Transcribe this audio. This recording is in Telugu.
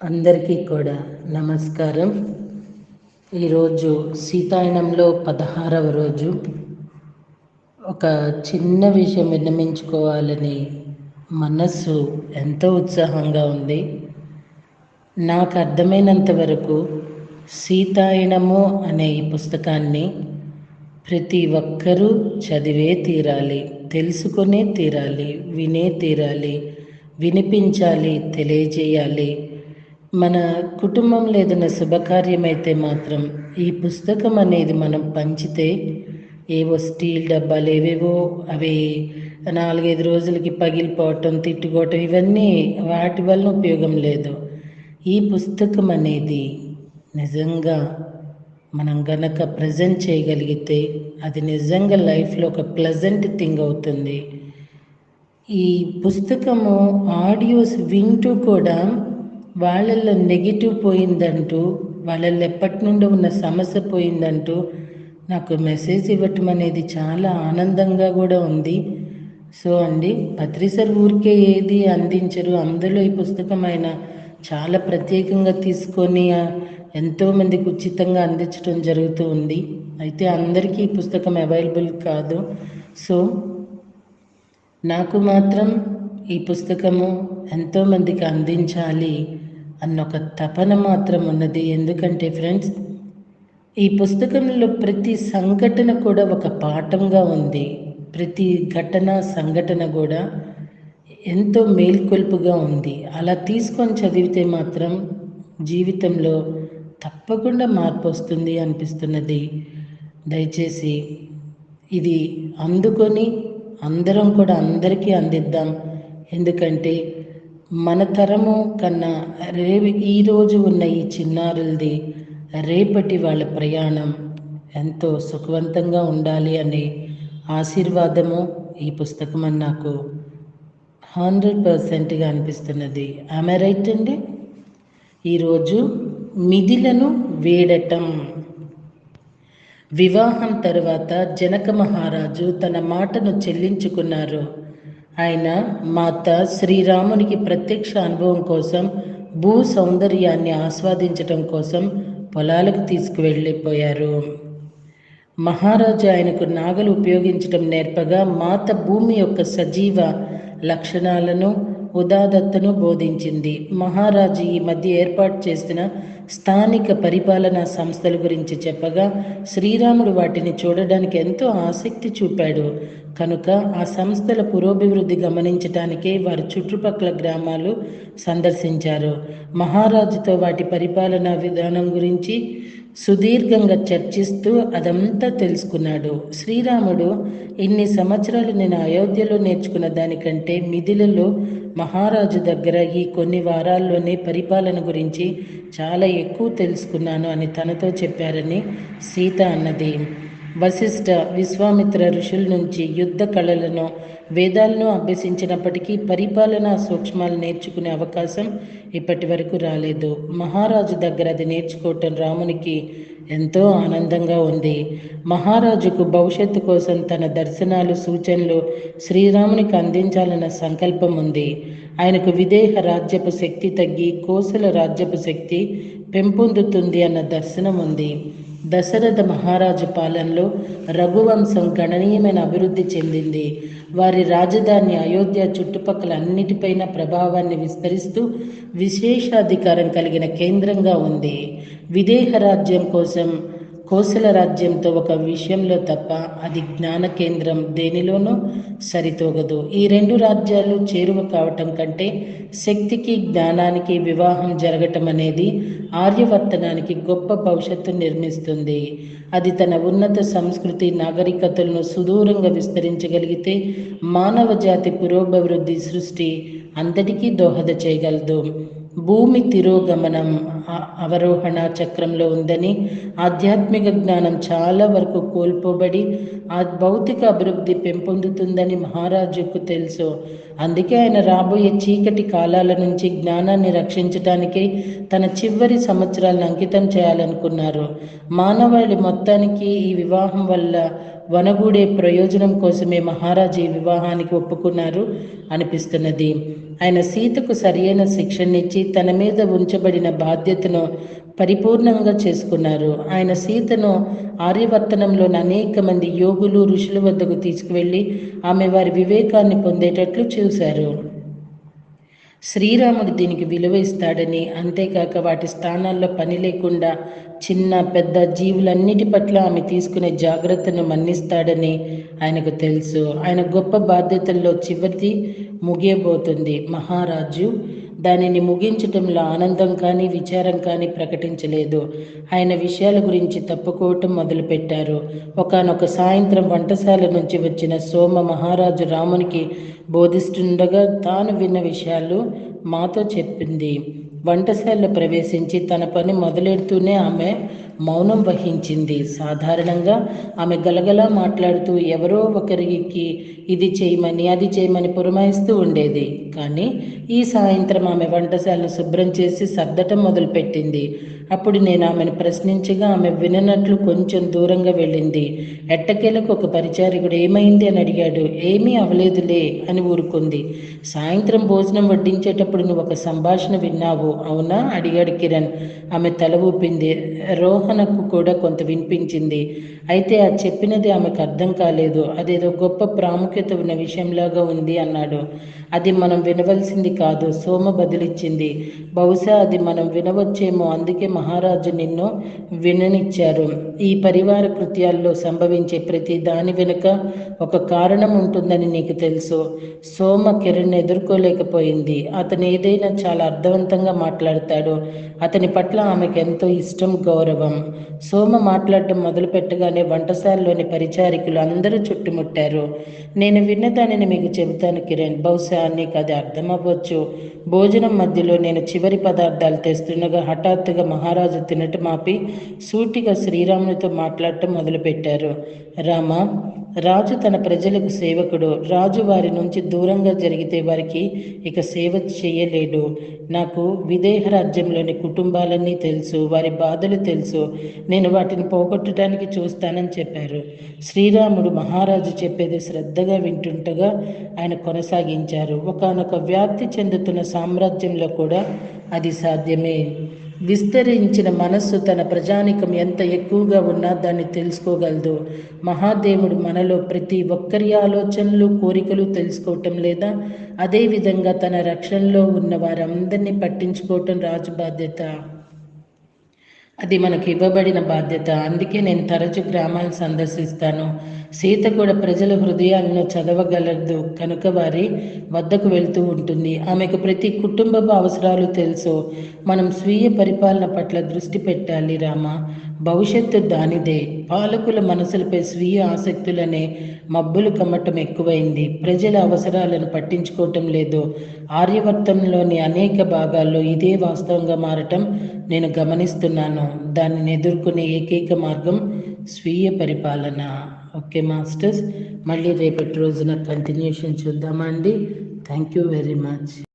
అందరికీ కూడా నమస్కారం. ఈరోజు సీతాయనంలో 16వ రోజు. ఒక చిన్న విషయం విన్నవించుకోవాలని మనస్సు ఎంతో ఉత్సాహంగా ఉంది. నాకు అర్థమైనంత వరకు సీతాయనము అనే ఈ పుస్తకాన్ని ప్రతి ఒక్కరూ చదివే తీరాలి, తెలుసుకునే తీరాలి, వినే తీరాలి, వినిపించాలి, తెలియజేయాలి. మన కుటుంబంలో ఏదైనా శుభకార్యమైతే మాత్రం ఈ పుస్తకం అనేది మనం పంచితే ఏవో స్టీల్ డబ్బాలు ఏవేవో అవి 4-5 రోజులకి పగిలిపోవటం, తిట్టుకోవటం ఇవన్నీ వాటి వల్ల ఉపయోగం లేదు. ఈ పుస్తకం అనేది నిజంగా మనం గనక ప్రజెంట్ చేయగలిగితే అది నిజంగా లైఫ్లో ఒక ప్లెజెంట్ థింగ్ అవుతుంది. ఈ పుస్తకము ఆడియోస్ వింటూ కూడా వాళ్ళల్లో నెగిటివ్ పోయిందంటూ, వాళ్ళల్లో ఎప్పటి నుండి ఉన్న సమస్య పోయిందంటూ నాకు మెసేజ్ ఇవ్వటం అనేది చాలా ఆనందంగా కూడా ఉంది. సో అండి, పత్రిసర్ ఊరికే ఏది అందించరు. అందులో ఈ పుస్తకం ఆయన చాలా ప్రత్యేకంగా తీసుకొని ఎంతోమందికి ఉచితంగా అందించడం జరుగుతూ ఉంది. అయితే అందరికీ ఈ పుస్తకం అవైలబుల్ కాదు. సో నాకు మాత్రం ఈ పుస్తకము ఎంతోమందికి అందించాలి అన్న ఒక తపన మాత్రం ఉన్నది. ఎందుకంటే ఫ్రెండ్స్, ఈ పుస్తకంలో ప్రతి సంఘటన కూడా ఒక పాఠంగా ఉంది. ప్రతి ఘటన సంఘటన కూడా ఎంతో మేల్కొల్పుగా ఉంది. అలా తీసుకొని చదివితే మాత్రం జీవితంలో తప్పకుండా మార్పు వస్తుంది అనిపిస్తున్నది. దయచేసి ఇది అందుకొని అందరం కూడా అందరికీ అందిద్దాం. ఎందుకంటే మన తరము కన్నా ఈరోజు ఉన్న ఈ చిన్నారులది రేపటి వాళ్ళ ప్రయాణం ఎంతో సుఖవంతంగా ఉండాలి అనే ఆశీర్వాదము ఈ పుస్తకం అని నాకు 100%గా అనిపిస్తున్నది. ఆమె రైట్ అండి. ఈరోజు మిథిలను వీడటం. వివాహం తరువాత జనక మహారాజు తన మాటను చెల్లించుకున్నారు. ఆయన మాత శ్రీరామునికి ప్రత్యక్ష అనుభవం కోసం, భూ సౌందర్యాన్ని ఆస్వాదించటం కోసం పొలాలకు తీసుకువెళ్ళిపోయారు. మహారాజు ఆయనకు నాగలు ఉపయోగించటం నేర్పగా, మాత భూమి యొక్క సజీవ లక్షణాలను, ఉదాత్తతను బోధించింది. మహారాజు ఈ మధ్య ఏర్పాటు చేసిన స్థానిక పరిపాలనా సంస్థల గురించి చెప్పగా, శ్రీరాముడు వాటిని చూడడానికి ఎంతో ఆసక్తి చూపాడు. కనుక ఆ సంస్థల పురోభివృద్ధి గమనించటానికే వారు చుట్టుపక్కల గ్రామాలు సందర్శించారు. మహారాజుతో వాటి పరిపాలనా విధానం గురించి సుదీర్ఘంగా చర్చిస్తూ అదంతా తెలుసుకున్నాడు. శ్రీరాముడు, ఇన్ని సంవత్సరాలు నేను అయోధ్యలో నేర్చుకున్న దానికంటే మిథిలలో మహారాజు దగ్గర ఈ కొన్ని వారాల్లోనే పరిపాలన గురించి చాలా ఎక్కువ తెలుసుకున్నాను అని తనతో చెప్పారని సీత అన్నది. వశిష్ఠ, విశ్వామిత్ర ఋషుల నుంచి యుద్ధ కళలను, వేదాలను అభ్యసించినప్పటికీ పరిపాలనా సూక్ష్మాలు నేర్చుకునే అవకాశం ఇప్పటి వరకు రాలేదు. మహారాజు దగ్గర అది నేర్చుకోవటం రామునికి ఎంతో ఆనందంగా ఉంది. మహారాజుకు భవిష్యత్తు కోసం తన దర్శనాలు, సూచనలు శ్రీరామునికి అందించాలన్న సంకల్పం ఉంది. ఆయనకు విదేహ రాజ్యపు శక్తి తగ్గి కోసల రాజ్యపు శక్తి పెంపొందుతుంది అన్న దర్శనం ఉంది. దశరథ మహారాజు పాలనలో రఘువంశం గణనీయమైన అభివృద్ధి చెందింది. వారి రాజధాని అయోధ్య చుట్టుపక్కల అన్నిటిపైన ప్రభావాన్ని విస్తరిస్తూ విశేషాధికారం కలిగిన కేంద్రంగా ఉంది. విదేహ రాజ్యం కోసం కోసల రాజ్యంతో ఒక విషయంలో తప్ప అది జ్ఞాన కేంద్రం దేనిలోనూ సరితూగదు. ఈ రెండు రాజ్యాలు చేరువ కావటం కంటే శక్తికి, జ్ఞానానికి వివాహం జరగటం అనేది ఆర్యవర్తనానికి గొప్ప భవిష్యత్తు నిర్మిస్తుంది. అది తన ఉన్నత సంస్కృతి, నాగరికతలను సుదూరంగా విస్తరించగలిగితే మానవ జాతి పురోభివృద్ధి, సృష్టి అంతటికీ దోహద చేయగలదు. భూమి తిరోగమనం, అవరోహణ చక్రంలో ఉందని, ఆధ్యాత్మిక జ్ఞానం చాలా వరకు కోల్పోబడి ఆ భౌతిక అభివృద్ధి పెంపొందుతుందని మహారాజుకు తెలుసు. అందుకే ఆయన రాబోయే చీకటి కాలాల నుంచి జ్ఞానాన్ని రక్షించటానికై తన చివరి సంవత్సరాలను అంకితం చేయాలనుకున్నారు. మానవాళి మొత్తానికి ఈ వివాహం వల్ల వనగూడే ప్రయోజనం కోసమే మహారాజు ఈ వివాహానికి ఒప్పుకున్నారు అనిపిస్తున్నది. ఆయన సీతకు సరియైన శిక్షణనిచ్చి తన మీద ఉంచబడిన బాధ్యతను పరిపూర్ణంగా చేసుకున్నారు. ఆయన సీతను ఆర్యవర్తనంలోని అనేక మంది యోగులు ఋషుల వద్దకు తీసుకువెళ్ళి ఆమె వారి వివేకాన్ని పొందేటట్లు చూశారు. శ్రీరాముడు దీనికి విలువ ఇస్తాడని, అంతేకాక వాటి స్థానాల్లో పని లేకుండా చిన్న పెద్ద జీవులన్నిటి పట్ల ఆమె తీసుకునే జాగ్రత్తను మన్నిస్తాడని ఆయనకు తెలుసు. ఆయన గొప్ప బాధ్యతల్లో చివరిది ముగియబోతుంది. మహారాజు దానిని ముగించటంలో ఆనందం కానీ విచారం కానీ ప్రకటించలేదు. ఆయన విషయాల గురించి తప్పుకోవటం మొదలుపెట్టారు. ఒకానొక సాయంత్రం వంటశాల నుంచి వచ్చిన సోమ మహారాజు రామునికి బోధిస్తుండగా తాను విన్న విషయాలు మాతో చెప్పింది. వంటశాలలో ప్రవేశించి తన పని మొదలెడుతూనే ఆమె మౌనం వహించింది. సాధారణంగా ఆమె గలగలా మాట్లాడుతూ ఎవరో ఒకరికి ఇది చేయమని అది చేయమని పురమాయిస్తూ ఉండేది. కానీ ఈ సాయంత్రం ఆమె వంటశాలను శుభ్రం చేసి సర్దటం మొదలుపెట్టింది. అప్పుడు నేను ఆమెను ప్రశ్నించగా ఆమె విననట్లు కొంచెం దూరంగా వెళ్ళింది. ఎట్టకేలకు ఒక పరిచారికుడు ఏమైంది అని అడిగాడు. ఏమీ అవలేదులే అని ఊరుకుంది. సాయంత్రం భోజనం వడ్డించేటప్పుడు నువ్వు ఒక సంభాషణ విన్నావు అవునా అడిగాడు కిరణ్. ఆమె తల ఊపింది. రోహనకు కూడా కొంత వినిపించింది. అయితే అది చెప్పినది ఆమెకు అర్థం కాలేదు. అదేదో గొప్ప ప్రాముఖ్యత ఉన్న విషయంలాగా ఉంది అన్నాడు. అది మనం వినవలసింది కాదు సోమ బదిలిచ్చింది. బహుశా అది మనం వినవచ్చేమో, అందుకే మహారాజు నిన్ను విననిచ్చారు. ఈ పరివార కృత్యాల్లో సంభవించే ప్రతి దాని వెనుక ఒక కారణం ఉంటుందని నీకు తెలుసు. సోమ కిరణ్ ఎదుర్కోలేకపోయింది. అతను ఏదైనా చాలా అర్థవంతంగా మాట్లాడతాడు. అతని పట్ల ఆమెకు ఎంతో ఇష్టం, గౌరవం. సోమ మాట్లాడటం మొదలు పెట్టగానే వంటశాలలోని పరిచారికులు అందరూ చుట్టుముట్టారు. నేను విన్నదానిని మీకు చెబుతాను కిరణ్, బహుశా నీకు అది అర్థమవ్వచ్చు. భోజనం మధ్యలో నేను చివరి పదార్థాలు తెస్తుండగా హఠాత్తుగా మహారాజు తినటం ఆపి సూటిగా శ్రీరామునితో మాట్లాడటం మొదలుపెట్టారు. రామ, రాజు తన ప్రజలకు సేవకుడు. రాజు వారి నుంచి దూరంగా జరిగితే వారికి ఇక సేవ చేయలేడు. నాకు విదేహ రాజ్యంలోని కుటుంబాలన్నీ తెలుసు, వారి బాధలు తెలుసు. నేను వాటిని పోగొట్టడానికి చూస్తానని చెప్పారు. శ్రీరాముడు మహారాజు చెప్పేది శ్రద్ధగా వింటుండగా ఆయన కొనసాగించారు. ఒకానొక వ్యాప్తి చెందుతున్న సామ్రాజ్యంలో కూడా అది సాధ్యమే. విస్తరించిన మనస్సు తన ప్రజానికం ఎంత ఎక్కువగా ఉన్నా దాన్ని తెలుసుకోగలదు. మహాదేవుడు మనలో ప్రతి ఒక్కరి ఆలోచనలు, కోరికలు తెలుసుకోవటం లేదా అదేవిధంగా తన రక్షణలో ఉన్న వారందరినీ పట్టించుకోవటం రాజు బాధ్యత. అది మనకు ఇవ్వబడిన బాధ్యత. అందుకే నేను తరచు గ్రామాలను సందర్శిస్తాను. సీత కూడా ప్రజల హృదయాలను చదవగలదు కనుక వారి వద్దకు వెళ్తూ ఉంటుంది. ఆమెకు ప్రతి కుటుంబపు అవసరాలు తెలుసు. మనం స్వీయ పరిపాలన పట్ల దృష్టి పెట్టాలి రామ. భవిష్యత్తు దానిదే. పాలకుల మనసులపై స్వీయ ఆసక్తులనే మబ్బులు కమ్మటం ఎక్కువైంది. ప్రజల అవసరాలను పట్టించుకోవటం లేదు. ఆర్యవర్తంలోని అనేక భాగాల్లో ఇదే వాస్తవంగా మారటం నేను గమనిస్తున్నాను. దానిని ఎదుర్కొనే ఏకైక మార్గం స్వీయ పరిపాలన. ఓకే మాస్టర్స్, మళ్ళీ రేపటి రోజున కంటిన్యూషన్ చూద్దామా అండి. Thank you very much.